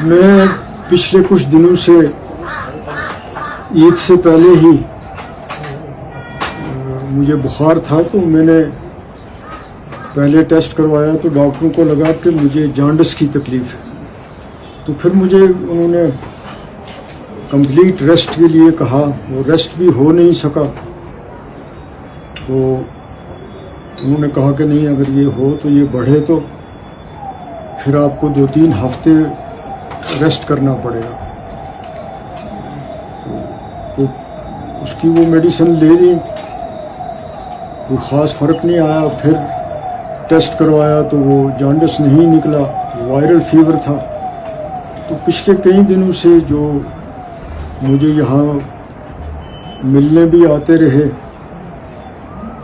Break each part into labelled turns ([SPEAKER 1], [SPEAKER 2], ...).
[SPEAKER 1] میں پچھلے کچھ دنوں سے عید سے پہلے ہی مجھے بخار تھا، تو میں نے پہلے ٹیسٹ کروایا تو ڈاکٹروں کو لگا کہ مجھے جانڈس کی تکلیف ہے، تو پھر مجھے انہوں نے کمپلیٹ ریسٹ کے لیے کہا، وہ ریسٹ بھی ہو نہیں سکا، تو انہوں نے کہا کہ نہیں، اگر یہ ہو تو یہ بڑھے تو پھر آپ کو 2-3 ہفتے ریسٹ کرنا پڑے گا۔ تو اس کی وہ میڈیسن لے لی، کوئی خاص فرق نہیں آیا۔ پھر ٹیسٹ کروایا تو وہ جانڈس نہیں نکلا، وائرل فیور تھا۔ تو پچھلے کئی دنوں سے جو مجھے یہاں ملنے بھی آتے رہے،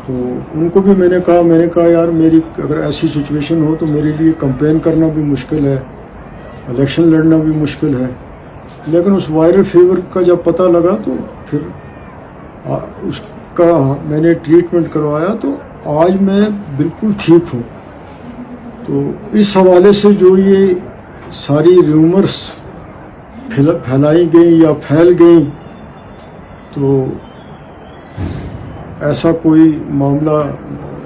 [SPEAKER 1] تو ان کو بھی میں نے کہا یار میری اگر ایسی سچویشن ہو تو میرے لیے کمپین کرنا بھی مشکل ہے، الیکشن لڑنا بھی مشکل ہے، لیکن اس وائرل فیور کا جب پتہ لگا تو پھر اس کا میں نے ٹریٹمنٹ کروایا، تو آج میں بالکل ٹھیک ہوں۔ تو اس حوالے سے جو یہ ساری ریومرس پھیلائی گئیں یا پھیل گئیں، تو ایسا کوئی معاملہ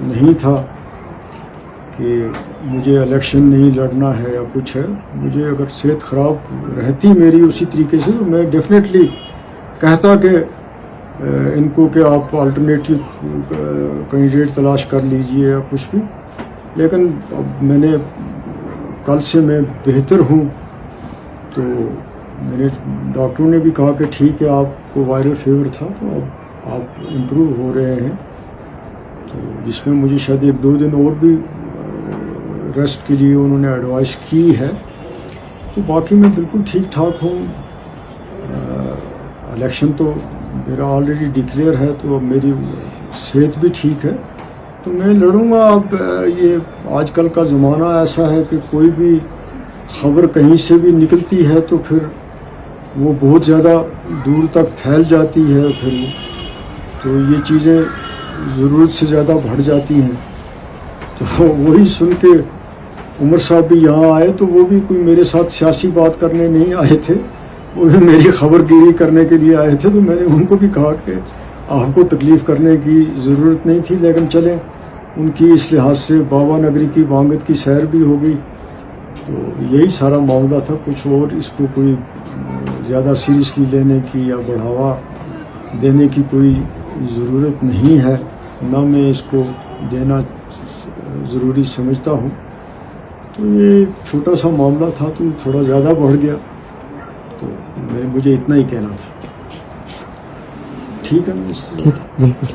[SPEAKER 1] نہیں تھا کہ مجھے الیکشن نہیں لڑنا ہے یا کچھ ہے۔ مجھے اگر صحت خراب رہتی میری اسی طریقے سے تو میں ڈیفینیٹلی کہتا کہ ان کو کہ آپ آلٹرنیٹیو کینڈیڈیٹ تلاش کر لیجئے یا کچھ بھی، لیکن اب میں نے کل سے میں بہتر ہوں۔ تو میں نے ڈاکٹروں نے بھی کہا کہ ٹھیک ہے، آپ کو وائرل فیور تھا تو اب آپ امپروو ہو رہے ہیں، تو جس میں مجھے شاید 1-2 دن اور بھی ریسٹ کے لیے انہوں نے ایڈوائز کی ہے۔ تو باقی میں بالکل ٹھیک ٹھاک ہوں۔ الیکشن تو میرا آلریڈی ڈکلیئر ہے، تو اب میری صحت بھی ٹھیک ہے، تو میں لڑوں گا۔ اب یہ آج کل کا زمانہ ایسا ہے کہ کوئی بھی خبر کہیں سے بھی نکلتی ہے تو پھر وہ بہت زیادہ دور تک پھیل جاتی ہے، پھر تو یہ چیزیں ضرورت سے زیادہ بڑھ جاتی ہیں۔ تو وہی سن کے عمر صاحب بھی یہاں آئے، تو وہ بھی کوئی میرے ساتھ سیاسی بات کرنے نہیں آئے تھے، وہ بھی میری خبر گیری کرنے کے لیے آئے تھے۔ تو میں نے ان کو بھی کہا کہ آپ کو تکلیف کرنے کی ضرورت نہیں تھی، لیکن چلیں ان کی اس لحاظ سے بابا نگری کی وانگت کی سیر بھی ہو گئی۔ تو یہی سارا معاملہ تھا، کچھ اور اس کو کوئی زیادہ سیریسلی لینے کی یا بڑھاوا دینے کی کوئی ضرورت نہیں ہے، نہ میں اس کو دینا ضروری سمجھتا ہوں۔ تو یہ چھوٹا سا معاملہ تھا، تو تھوڑا زیادہ بڑھ گیا، تو مجھے اتنا ہی کہنا تھا۔ ٹھیک ہے، بالکل۔